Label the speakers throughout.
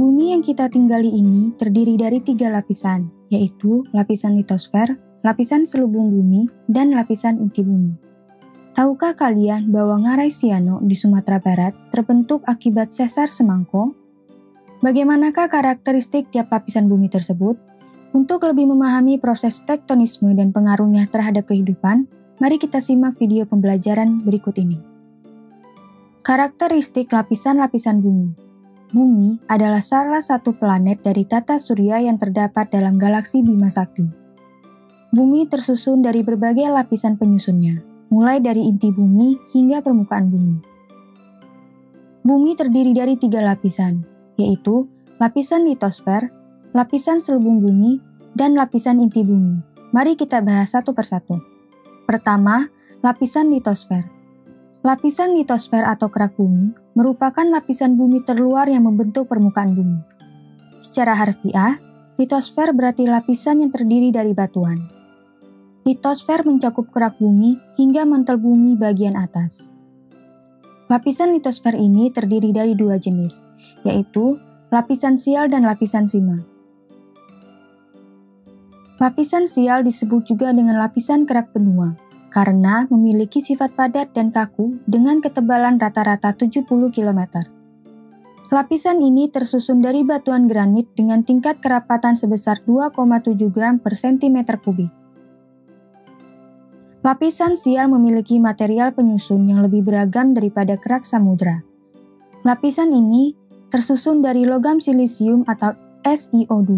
Speaker 1: Bumi yang kita tinggali ini terdiri dari 3 lapisan, yaitu lapisan litosfer, lapisan selubung bumi, dan lapisan inti bumi. Tahukah kalian bahwa Ngarai Siano di Sumatera Barat terbentuk akibat sesar semangko? Bagaimanakah karakteristik tiap lapisan bumi tersebut? Untuk lebih memahami proses tektonisme dan pengaruhnya terhadap kehidupan, mari kita simak video pembelajaran berikut ini. Karakteristik lapisan-lapisan bumi. Bumi adalah salah satu planet dari tata surya yang terdapat dalam galaksi Bima Sakti. Bumi tersusun dari berbagai lapisan penyusunnya, mulai dari inti bumi hingga permukaan bumi. Bumi terdiri dari 3 lapisan, yaitu lapisan litosfer, lapisan selubung bumi, dan lapisan inti bumi. Mari kita bahas satu persatu. Pertama, lapisan litosfer. Lapisan litosfer atau kerak bumi merupakan lapisan bumi terluar yang membentuk permukaan bumi. Secara harfiah, litosfer berarti lapisan yang terdiri dari batuan. Litosfer mencakup kerak bumi hingga mantel bumi bagian atas. Lapisan litosfer ini terdiri dari 2 jenis, yaitu lapisan sial dan lapisan sima. Lapisan sial disebut juga dengan lapisan kerak benua, karena memiliki sifat padat dan kaku dengan ketebalan rata-rata 70 km. Lapisan ini tersusun dari batuan granit dengan tingkat kerapatan sebesar 2,7 gram per cm kubik. Lapisan sial memiliki material penyusun yang lebih beragam daripada kerak samudra. Lapisan ini tersusun dari logam silisium atau SiO2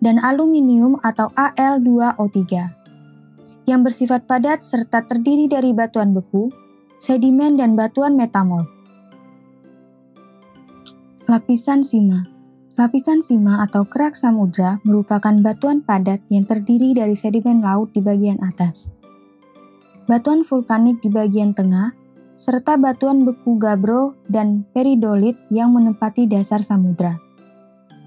Speaker 1: dan aluminium atau Al2O3. Yang bersifat padat serta terdiri dari batuan beku, sedimen, dan batuan metamorf. Lapisan sima. Lapisan sima atau kerak samudra merupakan batuan padat yang terdiri dari sedimen laut di bagian atas, batuan vulkanik di bagian tengah, serta batuan beku gabbro dan peridolit yang menempati dasar samudra.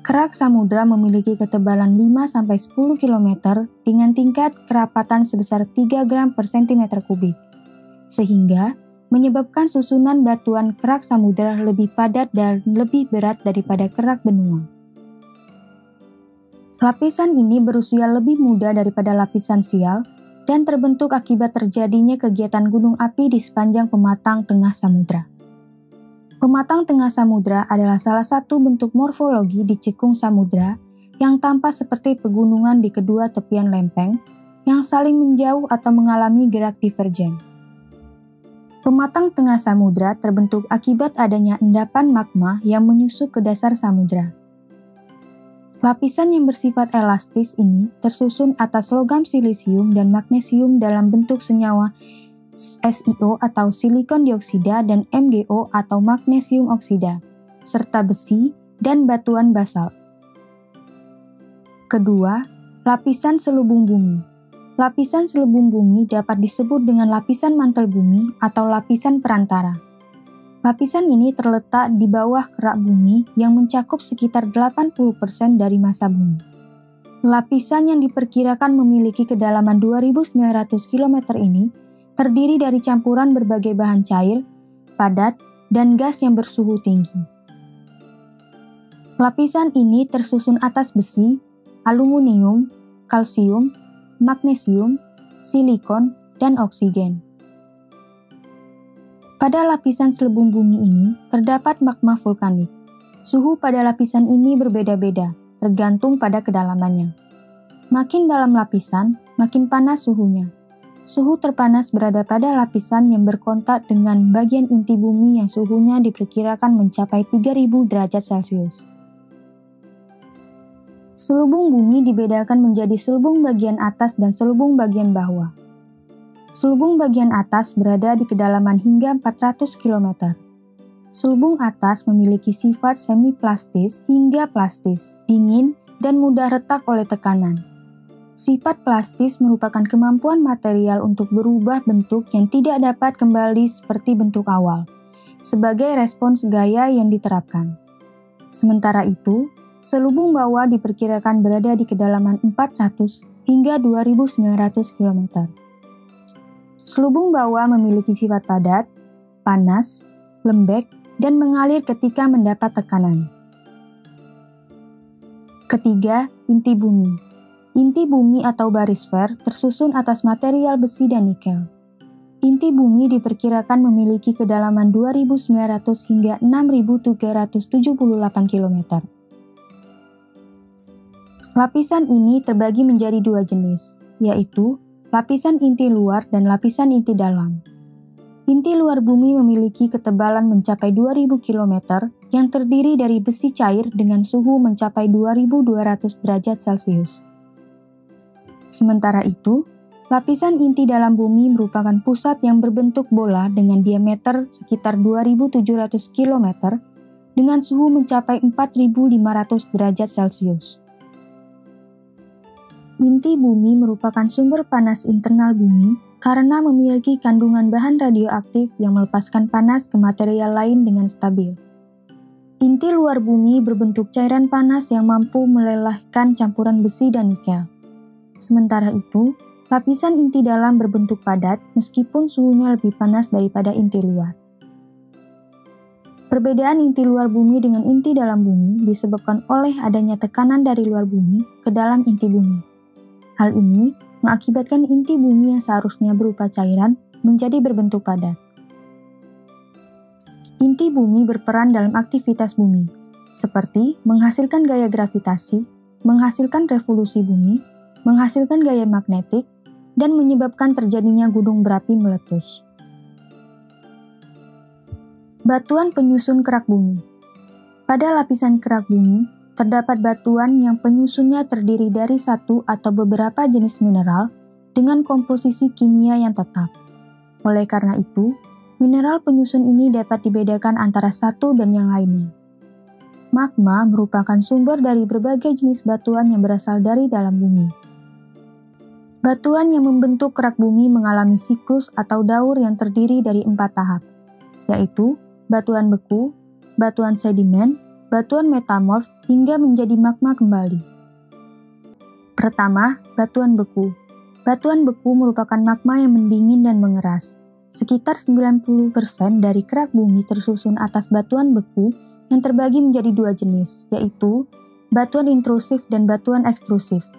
Speaker 1: Kerak samudra memiliki ketebalan 5-10 km dengan tingkat kerapatan sebesar 3 gram per cm kubik, sehingga menyebabkan susunan batuan kerak samudra lebih padat dan lebih berat daripada kerak benua. Lapisan ini berusia lebih muda daripada lapisan sial dan terbentuk akibat terjadinya kegiatan gunung api di sepanjang pematang tengah samudra. Pematang tengah samudra adalah salah satu bentuk morfologi di cekung samudra yang tampak seperti pegunungan di kedua tepian lempeng yang saling menjauh atau mengalami gerak divergen. Pematang tengah samudra terbentuk akibat adanya endapan magma yang menyusup ke dasar samudra. Lapisan yang bersifat elastis ini tersusun atas logam silisium dan magnesium dalam bentuk senyawa SiO atau silikon dioksida dan MgO atau magnesium oksida, serta besi dan batuan basalt. Kedua, lapisan selubung bumi. Lapisan selubung bumi dapat disebut dengan lapisan mantel bumi atau lapisan perantara. Lapisan ini terletak di bawah kerak bumi yang mencakup sekitar 80% dari massa bumi. Lapisan yang diperkirakan memiliki kedalaman 2.900 km ini terdiri dari campuran berbagai bahan cair, padat, dan gas yang bersuhu tinggi. Lapisan ini tersusun atas besi, aluminium, kalsium, magnesium, silikon, dan oksigen. Pada lapisan selubung bumi ini terdapat magma vulkanik. Suhu pada lapisan ini berbeda-beda, tergantung pada kedalamannya. Makin dalam lapisan, makin panas suhunya. Suhu terpanas berada pada lapisan yang berkontak dengan bagian inti bumi yang suhunya diperkirakan mencapai 3000 derajat Celcius. Selubung bumi dibedakan menjadi selubung bagian atas dan selubung bagian bawah. Selubung bagian atas berada di kedalaman hingga 400 km. Selubung atas memiliki sifat semi-plastis hingga plastis, dingin, dan mudah retak oleh tekanan. Sifat plastis merupakan kemampuan material untuk berubah bentuk yang tidak dapat kembali seperti bentuk awal, sebagai respons gaya yang diterapkan. Sementara itu, selubung bawah diperkirakan berada di kedalaman 400 hingga 2.900 km. Selubung bawah memiliki sifat padat, panas, lembek, dan mengalir ketika mendapat tekanan. Ketiga, inti bumi. Inti bumi atau barisfer tersusun atas material besi dan nikel. Inti bumi diperkirakan memiliki kedalaman 2.900 hingga 6.378 km. Lapisan ini terbagi menjadi dua jenis, yaitu lapisan inti luar dan lapisan inti dalam. Inti luar bumi memiliki ketebalan mencapai 2.000 km yang terdiri dari besi cair dengan suhu mencapai 2.200 derajat Celcius. Sementara itu, lapisan inti dalam bumi merupakan pusat yang berbentuk bola dengan diameter sekitar 2.700 km dengan suhu mencapai 4.500 derajat Celcius. Inti bumi merupakan sumber panas internal bumi karena memiliki kandungan bahan radioaktif yang melepaskan panas ke material lain dengan stabil. Inti luar bumi berbentuk cairan panas yang mampu melelehkan campuran besi dan nikel. Sementara itu, lapisan inti dalam berbentuk padat meskipun suhunya lebih panas daripada inti luar. Perbedaan inti luar bumi dengan inti dalam bumi disebabkan oleh adanya tekanan dari luar bumi ke dalam inti bumi. Hal ini mengakibatkan inti bumi yang seharusnya berupa cairan menjadi berbentuk padat. Inti bumi berperan dalam aktivitas bumi, seperti menghasilkan gaya gravitasi, menghasilkan revolusi bumi, menghasilkan gaya magnetik, dan menyebabkan terjadinya gunung berapi meletus. Batuan penyusun kerak bumi. Pada lapisan kerak bumi, terdapat batuan yang penyusunnya terdiri dari satu atau beberapa jenis mineral dengan komposisi kimia yang tetap. Oleh karena itu, mineral penyusun ini dapat dibedakan antara satu dan yang lainnya. Magma merupakan sumber dari berbagai jenis batuan yang berasal dari dalam bumi. Batuan yang membentuk kerak bumi mengalami siklus atau daur yang terdiri dari 4 tahap, yaitu batuan beku, batuan sedimen, batuan metamorf, hingga menjadi magma kembali. Pertama, batuan beku. Batuan beku merupakan magma yang mendingin dan mengeras. Sekitar 90% dari kerak bumi tersusun atas batuan beku yang terbagi menjadi dua jenis, yaitu batuan intrusif dan batuan ekstrusif.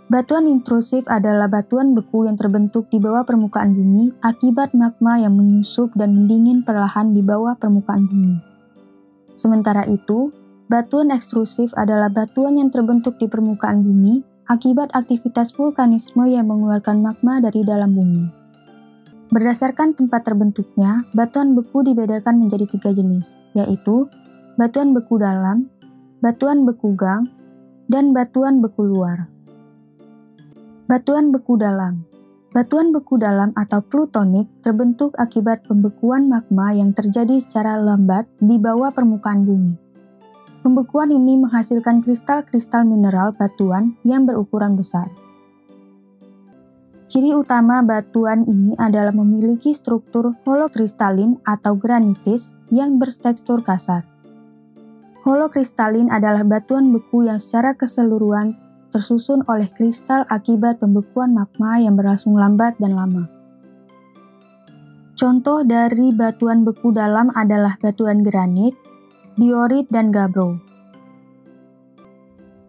Speaker 1: Batuan intrusif adalah batuan beku yang terbentuk di bawah permukaan bumi akibat magma yang menyusup dan mendingin perlahan di bawah permukaan bumi. Sementara itu, batuan ekstrusif adalah batuan yang terbentuk di permukaan bumi akibat aktivitas vulkanisme yang mengeluarkan magma dari dalam bumi. Berdasarkan tempat terbentuknya, batuan beku dibedakan menjadi 3 jenis, yaitu batuan beku dalam, batuan beku gang, dan batuan beku luar. Batuan beku dalam. Batuan beku dalam atau plutonik terbentuk akibat pembekuan magma yang terjadi secara lambat di bawah permukaan bumi. Pembekuan ini menghasilkan kristal-kristal mineral batuan yang berukuran besar. Ciri utama batuan ini adalah memiliki struktur holokristalin atau granitis yang bertekstur kasar. Holokristalin adalah batuan beku yang secara keseluruhan tersusun oleh kristal akibat pembekuan magma yang berlangsung lambat dan lama. Contoh dari batuan beku dalam adalah batuan granit, diorit, dan gabbro.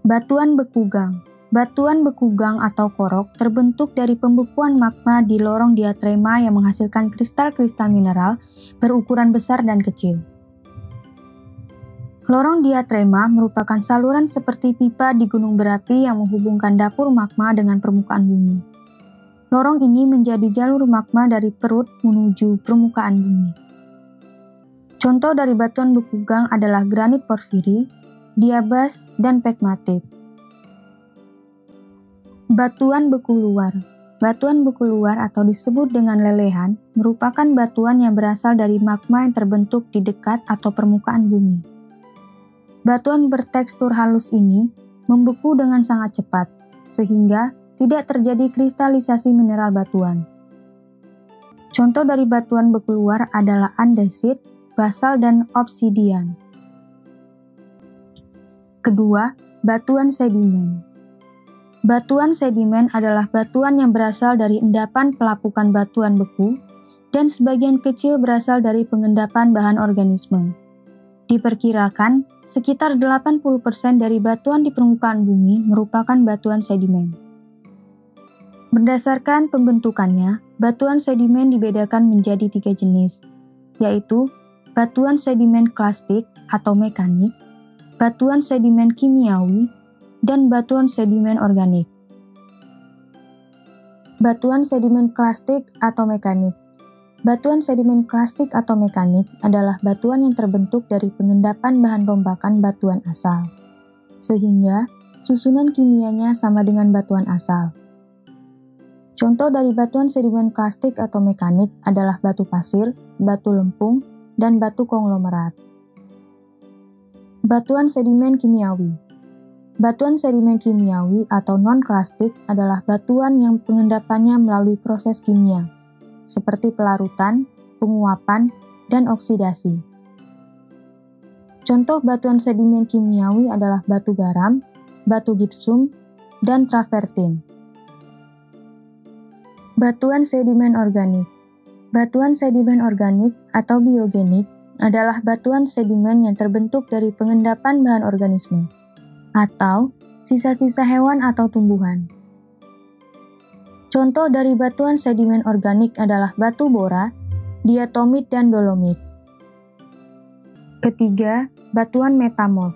Speaker 1: Batuan beku gang. Batuan beku gang atau korok terbentuk dari pembekuan magma di lorong diatrema yang menghasilkan kristal-kristal mineral berukuran besar dan kecil. Lorong diatrema merupakan saluran seperti pipa di gunung berapi yang menghubungkan dapur magma dengan permukaan bumi. Lorong ini menjadi jalur magma dari perut menuju permukaan bumi. Contoh dari batuan beku gang adalah granit porfiri, diabas, dan pegmatit. Batuan beku luar. Batuan beku luar atau disebut dengan lelehan merupakan batuan yang berasal dari magma yang terbentuk di dekat atau permukaan bumi. Batuan bertekstur halus ini membeku dengan sangat cepat, sehingga tidak terjadi kristalisasi mineral batuan. Contoh dari batuan beku luar adalah andesit, basal, dan obsidian. Kedua, batuan sedimen. Batuan sedimen adalah batuan yang berasal dari endapan pelapukan batuan beku dan sebagian kecil berasal dari pengendapan bahan organisme. Diperkirakan, Sekitar 80% dari batuan di permukaan bumi merupakan batuan sedimen. Berdasarkan pembentukannya, batuan sedimen dibedakan menjadi 3 jenis, yaitu batuan sedimen klastik atau mekanik, batuan sedimen kimiawi, dan batuan sedimen organik. Batuan sedimen klastik atau mekanik. Batuan sedimen klastik atau mekanik adalah batuan yang terbentuk dari pengendapan bahan rombakan batuan asal, sehingga susunan kimianya sama dengan batuan asal. Contoh dari batuan sedimen klastik atau mekanik adalah batu pasir, batu lempung, dan batu konglomerat. Batuan sedimen kimiawi. Batuan sedimen kimiawi atau non-klastik adalah batuan yang pengendapannya melalui proses kimia, seperti pelarutan, penguapan, dan oksidasi. Contoh batuan sedimen kimiawi adalah batu garam, batu gipsum, dan travertin. Batuan sedimen organik. Batuan sedimen organik atau biogenik adalah batuan sedimen yang terbentuk dari pengendapan bahan organisme, atau sisa-sisa hewan atau tumbuhan. Contoh dari batuan sedimen organik adalah batu bora, diatomit, dan dolomit. Ketiga, batuan metamorf.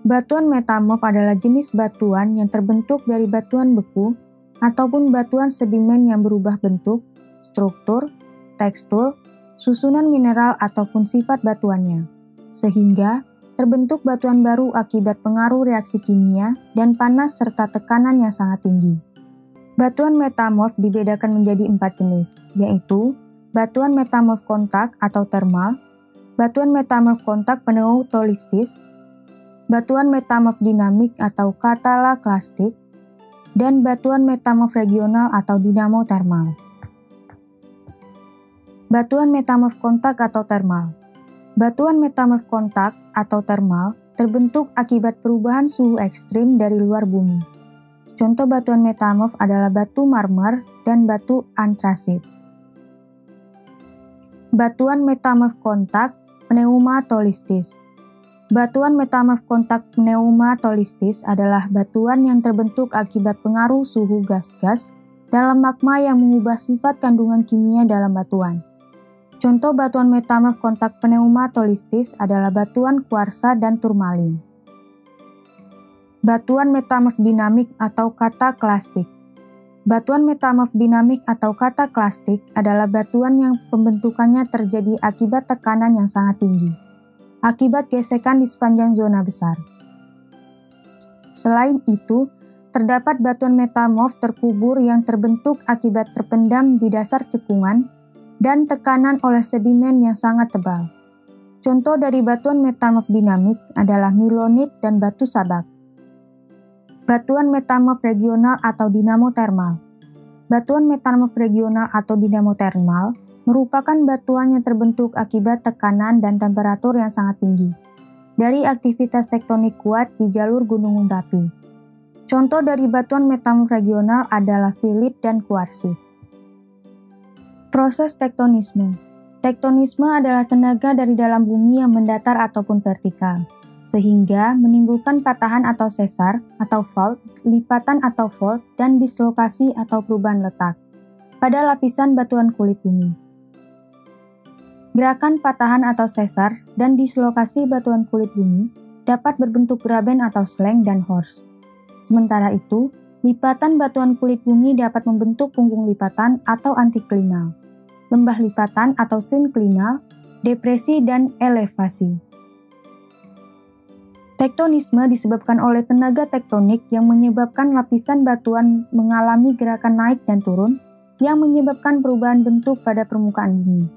Speaker 1: Batuan metamorf adalah jenis batuan yang terbentuk dari batuan beku ataupun batuan sedimen yang berubah bentuk, struktur, tekstur, susunan mineral ataupun sifat batuannya, sehingga terbentuk batuan baru akibat pengaruh reaksi kimia dan panas serta tekanan yang sangat tinggi. Batuan metamorf dibedakan menjadi 4 jenis, yaitu batuan metamorf kontak atau termal, batuan metamorf kontak pneutolistis, batuan metamorf dinamik atau katalaklastik, dan batuan metamorf regional atau dinamotermal. Batuan metamorf kontak atau termal. Batuan metamorf kontak atau termal terbentuk akibat perubahan suhu ekstrim dari luar bumi. Contoh batuan metamorf adalah batu marmer dan batu antrasit. Batuan metamorf kontak pneumatolistis. Batuan metamorf kontak pneumatolistis adalah batuan yang terbentuk akibat pengaruh suhu gas-gas dalam magma yang mengubah sifat kandungan kimia dalam batuan. Contoh batuan metamorf kontak pneumatolistis adalah batuan kuarsa dan turmalin. Batuan metamorf dinamik atau kataklastik. Batuan metamorf dinamik atau kataklastik adalah batuan yang pembentukannya terjadi akibat tekanan yang sangat tinggi, akibat gesekan di sepanjang zona besar. Selain itu, terdapat batuan metamorf terkubur yang terbentuk akibat terpendam di dasar cekungan dan tekanan oleh sedimen yang sangat tebal. Contoh dari batuan metamorf dinamik adalah milonit dan batu sabak. Batuan metamorf regional atau dinamotermal. Batuan metamorf regional atau dinamotermal merupakan batuan yang terbentuk akibat tekanan dan temperatur yang sangat tinggi dari aktivitas tektonik kuat di jalur gunung berapi. Contoh dari batuan metamorf regional adalah filit dan kuarsit. Proses tektonisme. Tektonisme adalah tenaga dari dalam bumi yang mendatar ataupun vertikal, sehingga menimbulkan patahan atau sesar atau fault, lipatan atau fault, dan dislokasi atau perubahan letak pada lapisan batuan kulit bumi. Gerakan patahan atau sesar dan dislokasi batuan kulit bumi dapat berbentuk graben atau sleng dan horst. Sementara itu, lipatan batuan kulit bumi dapat membentuk punggung lipatan atau antiklinal, lembah lipatan atau sinklinal, depresi, dan elevasi. Tektonisme disebabkan oleh tenaga tektonik yang menyebabkan lapisan batuan mengalami gerakan naik dan turun yang menyebabkan perubahan bentuk pada permukaan bumi.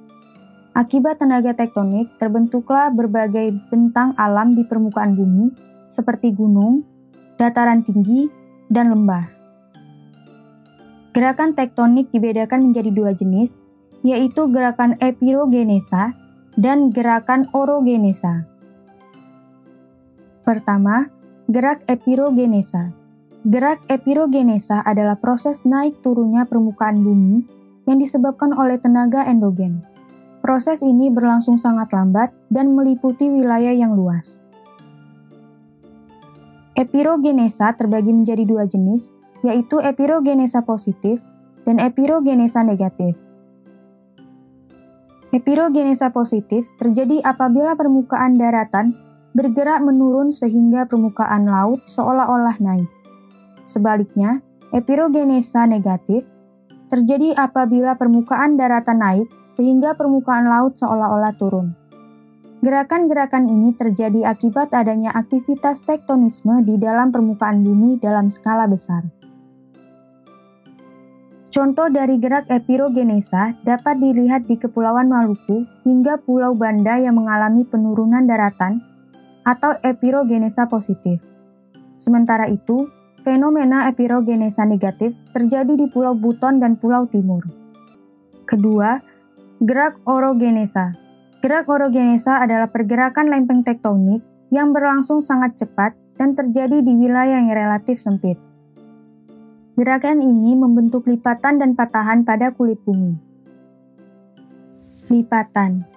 Speaker 1: Akibat tenaga tektonik, terbentuklah berbagai bentang alam di permukaan bumi, seperti gunung, dataran tinggi, dan lembah. Gerakan tektonik dibedakan menjadi 2 jenis, yaitu gerakan epirogenesa dan gerakan orogenesa. Pertama, gerak epirogenesa. Gerak epirogenesa adalah proses naik turunnya permukaan bumi yang disebabkan oleh tenaga endogen. Proses ini berlangsung sangat lambat dan meliputi wilayah yang luas. Epirogenesa terbagi menjadi dua jenis, yaitu epirogenesa positif dan epirogenesa negatif. Epirogenesa positif terjadi apabila permukaan daratan bergerak menurun sehingga permukaan laut seolah-olah naik. Sebaliknya, epirogenesa negatif terjadi apabila permukaan daratan naik sehingga permukaan laut seolah-olah turun. Gerakan-gerakan ini terjadi akibat adanya aktivitas tektonisme di dalam permukaan bumi dalam skala besar. Contoh dari gerak epirogenesa dapat dilihat di Kepulauan Maluku hingga Pulau Banda yang mengalami penurunan daratan atau epirogenesa positif. Sementara itu, fenomena epirogenesa negatif terjadi di Pulau Buton dan Pulau Timur. Kedua, gerak orogenesa. Gerak orogenesa adalah pergerakan lempeng tektonik yang berlangsung sangat cepat dan terjadi di wilayah yang relatif sempit. Gerakan ini membentuk lipatan dan patahan pada kulit bumi. Lipatan.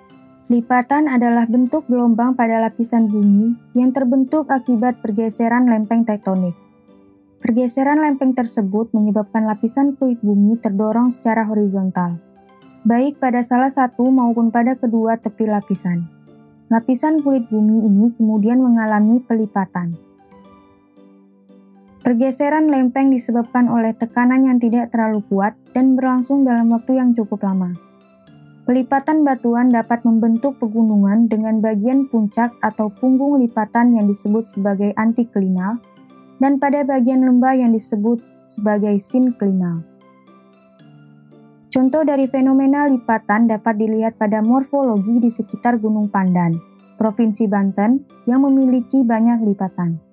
Speaker 1: Lipatan adalah bentuk gelombang pada lapisan bumi yang terbentuk akibat pergeseran lempeng tektonik. Pergeseran lempeng tersebut menyebabkan lapisan kulit bumi terdorong secara horizontal, baik pada salah satu maupun pada kedua tepi lapisan. Lapisan kulit bumi ini kemudian mengalami pelipatan. Pergeseran lempeng disebabkan oleh tekanan yang tidak terlalu kuat dan berlangsung dalam waktu yang cukup lama. Pelipatan batuan dapat membentuk pegunungan dengan bagian puncak atau punggung lipatan yang disebut sebagai antiklinal, dan pada bagian lembah yang disebut sebagai sinklinal. Contoh dari fenomena lipatan dapat dilihat pada morfologi di sekitar Gunung Pandan, Provinsi Banten, yang memiliki banyak lipatan.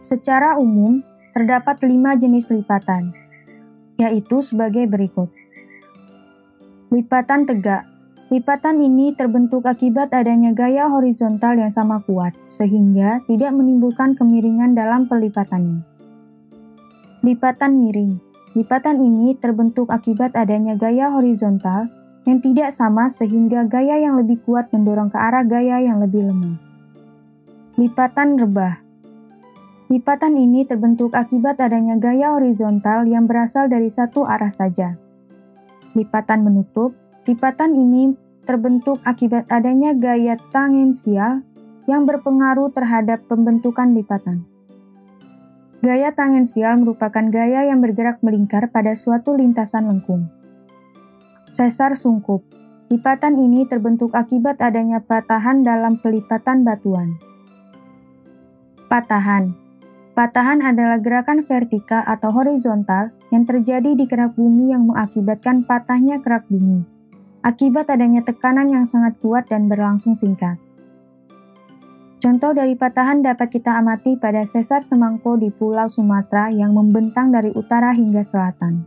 Speaker 1: Secara umum, terdapat 5 jenis lipatan, yaitu sebagai berikut. Lipatan tegak. Lipatan ini terbentuk akibat adanya gaya horizontal yang sama kuat, sehingga tidak menimbulkan kemiringan dalam pelipatannya. Lipatan miring. Lipatan ini terbentuk akibat adanya gaya horizontal yang tidak sama sehingga gaya yang lebih kuat mendorong ke arah gaya yang lebih lemah. Lipatan rebah. Lipatan ini terbentuk akibat adanya gaya horizontal yang berasal dari satu arah saja. Lipatan menutup. Lipatan ini terbentuk akibat adanya gaya tangensial yang berpengaruh terhadap pembentukan lipatan. Gaya tangensial merupakan gaya yang bergerak melingkar pada suatu lintasan lengkung. Sesar sungkup. Lipatan ini terbentuk akibat adanya patahan dalam pelipatan batuan. Patahan. Patahan adalah gerakan vertikal atau horizontal yang terjadi di kerak bumi yang mengakibatkan patahnya kerak bumi, akibat adanya tekanan yang sangat kuat dan berlangsung singkat. Contoh dari patahan dapat kita amati pada sesar semangko di Pulau Sumatera yang membentang dari utara hingga selatan.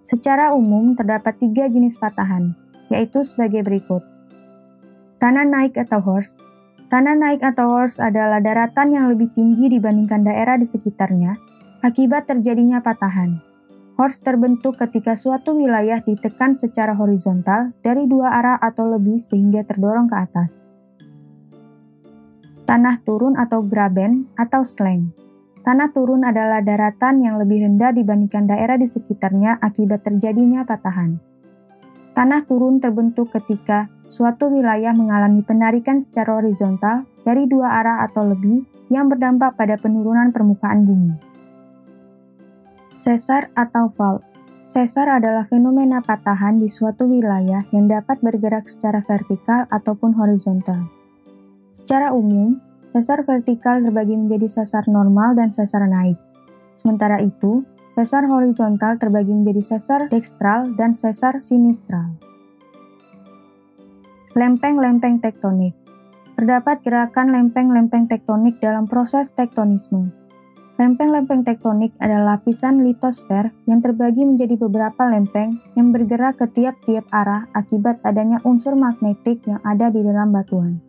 Speaker 1: Secara umum terdapat 3 jenis patahan, yaitu sebagai berikut. Tanah naik atau horst. Tanah naik atau horst adalah daratan yang lebih tinggi dibandingkan daerah di sekitarnya akibat terjadinya patahan. Horst terbentuk ketika suatu wilayah ditekan secara horizontal dari 2 arah atau lebih sehingga terdorong ke atas. Tanah turun atau graben atau sleng. Tanah turun adalah daratan yang lebih rendah dibandingkan daerah di sekitarnya akibat terjadinya patahan. Tanah turun terbentuk ketika suatu wilayah mengalami penarikan secara horizontal dari 2 arah atau lebih yang berdampak pada penurunan permukaan bumi. Sesar atau fault. Sesar adalah fenomena patahan di suatu wilayah yang dapat bergerak secara vertikal ataupun horizontal. Secara umum, sesar vertikal terbagi menjadi sesar normal dan sesar naik. Sementara itu, sesar horizontal terbagi menjadi sesar dekstral dan sesar sinistral. Lempeng-lempeng tektonik. Terdapat gerakan lempeng-lempeng tektonik dalam proses tektonisme. Lempeng-lempeng tektonik adalah lapisan litosfer yang terbagi menjadi beberapa lempeng yang bergerak ke tiap-tiap arah akibat adanya unsur magnetik yang ada di dalam batuan.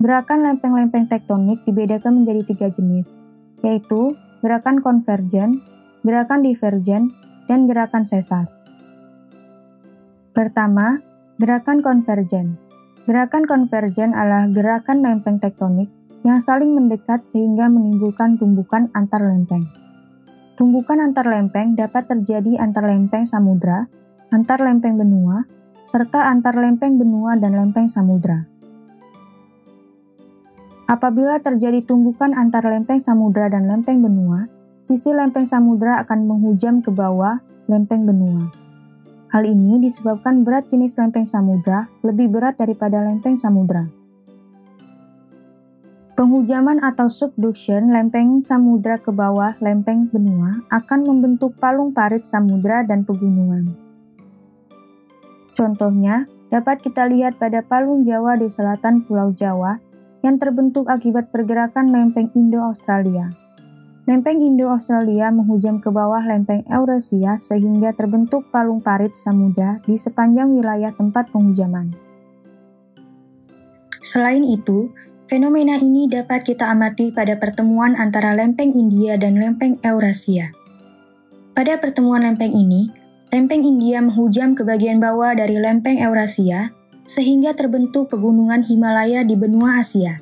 Speaker 1: Gerakan lempeng-lempeng tektonik dibedakan menjadi 3 jenis, yaitu gerakan konvergen, gerakan divergen, dan gerakan sesar. Pertama, gerakan konvergen. Gerakan konvergen adalah gerakan lempeng tektonik yang saling mendekat sehingga menimbulkan tumbukan antar lempeng. Tumbukan antar lempeng dapat terjadi antar lempeng samudra, antar lempeng benua, serta antar lempeng benua dan lempeng samudra. Apabila terjadi tumbukan antar lempeng samudra dan lempeng benua, sisi lempeng samudra akan menghujam ke bawah lempeng benua. Hal ini disebabkan berat jenis lempeng samudra lebih berat daripada lempeng samudra. Penghujaman atau subduction lempeng samudra ke bawah lempeng benua akan membentuk palung parit samudra dan pegunungan. Contohnya, dapat kita lihat pada palung Jawa di selatan Pulau Jawa yang terbentuk akibat pergerakan lempeng Indo-Australia. Lempeng Indo-Australia menghujam ke bawah lempeng Eurasia sehingga terbentuk palung parit samudra di sepanjang wilayah tempat penghujaman. Selain itu, fenomena ini dapat kita amati pada pertemuan antara lempeng India dan lempeng Eurasia. Pada pertemuan lempeng ini, lempeng India menghujam ke bagian bawah dari lempeng Eurasia sehingga terbentuk pegunungan Himalaya di benua Asia.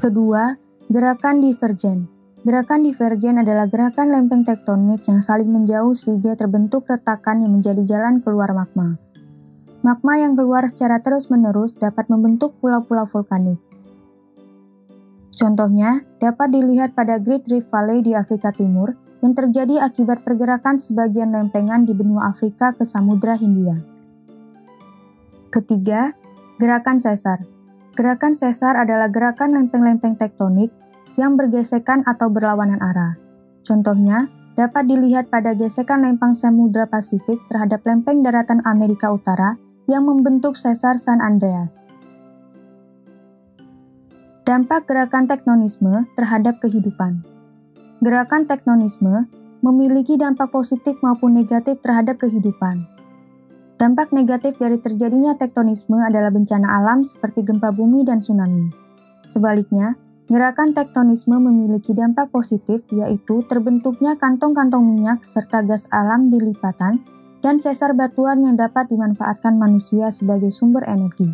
Speaker 1: Kedua, gerakan divergen. Gerakan divergen adalah gerakan lempeng tektonik yang saling menjauh sehingga terbentuk retakan yang menjadi jalan keluar magma. Magma yang keluar secara terus-menerus dapat membentuk pulau-pulau vulkanik. Contohnya, dapat dilihat pada Great Rift Valley di Afrika Timur yang terjadi akibat pergerakan sebagian lempengan di benua Afrika ke Samudra Hindia. Ketiga, gerakan sesar. Gerakan sesar adalah gerakan lempeng-lempeng tektonik yang bergesekan atau berlawanan arah. Contohnya, dapat dilihat pada gesekan lempeng Samudra Pasifik terhadap lempeng daratan Amerika Utara yang membentuk sesar San Andreas. Dampak gerakan tektonisme terhadap kehidupan. Gerakan tektonisme memiliki dampak positif maupun negatif terhadap kehidupan. Dampak negatif dari terjadinya tektonisme adalah bencana alam seperti gempa bumi dan tsunami. Sebaliknya, gerakan tektonisme memiliki dampak positif yaitu terbentuknya kantong-kantong minyak serta gas alam di lipatan dan sesar batuan yang dapat dimanfaatkan manusia sebagai sumber energi.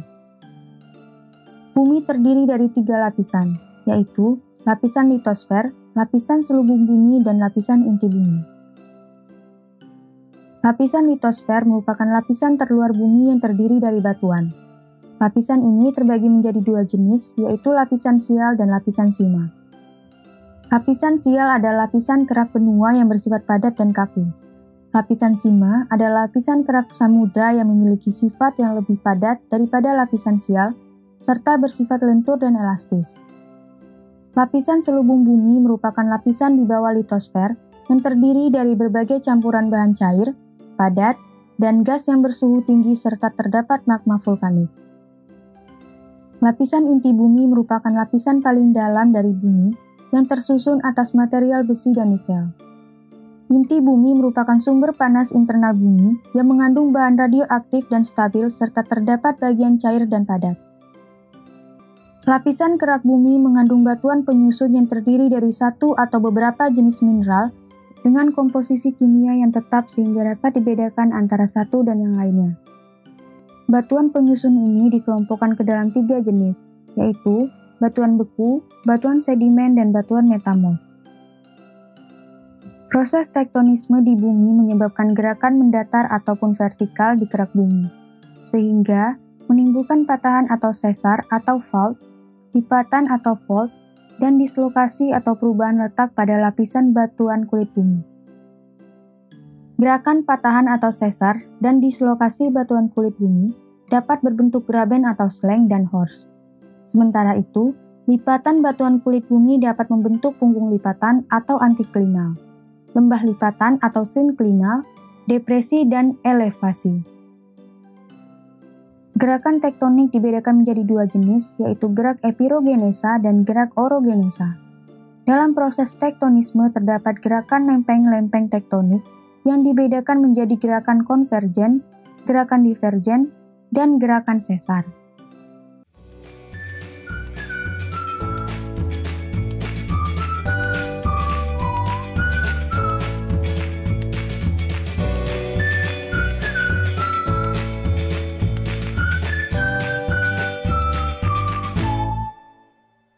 Speaker 1: Bumi terdiri dari 3 lapisan, yaitu lapisan litosfer, lapisan selubung bumi, dan lapisan inti bumi. Lapisan litosfer merupakan lapisan terluar bumi yang terdiri dari batuan. Lapisan ini terbagi menjadi 2 jenis, yaitu lapisan sial dan lapisan sima. Lapisan sial adalah lapisan kerak benua yang bersifat padat dan kaku. Lapisan sima adalah lapisan kerak samudra yang memiliki sifat yang lebih padat daripada lapisan sial, serta bersifat lentur dan elastis. Lapisan selubung bumi merupakan lapisan di bawah litosfer yang terdiri dari berbagai campuran bahan cair, padat, dan gas yang bersuhu tinggi serta terdapat magma vulkanik. Lapisan inti bumi merupakan lapisan paling dalam dari bumi yang tersusun atas material besi dan nikel. Inti bumi merupakan sumber panas internal bumi yang mengandung bahan radioaktif dan stabil serta terdapat bagian cair dan padat. Lapisan kerak bumi mengandung batuan penyusun yang terdiri dari satu atau beberapa jenis mineral dengan komposisi kimia yang tetap sehingga dapat dibedakan antara satu dan yang lainnya. Batuan penyusun ini dikelompokkan ke dalam 3 jenis, yaitu batuan beku, batuan sedimen, dan batuan metamorf. Proses tektonisme di bumi menyebabkan gerakan mendatar ataupun vertikal di kerak bumi, sehingga menimbulkan patahan atau sesar atau fault, lipatan atau fault, dan dislokasi atau perubahan letak pada lapisan batuan kulit bumi. Gerakan patahan atau sesar dan dislokasi batuan kulit bumi dapat berbentuk graben atau sleng dan horst. Sementara itu, lipatan batuan kulit bumi dapat membentuk punggung lipatan atau antiklinal, lembah lipatan atau sinklinal, depresi, dan elevasi. Gerakan tektonik dibedakan menjadi 2 jenis, yaitu gerak epirogenesa dan gerak orogenesa. Dalam proses tektonisme terdapat gerakan lempeng-lempeng tektonik yang dibedakan menjadi gerakan konvergen, gerakan divergen, dan gerakan sesar.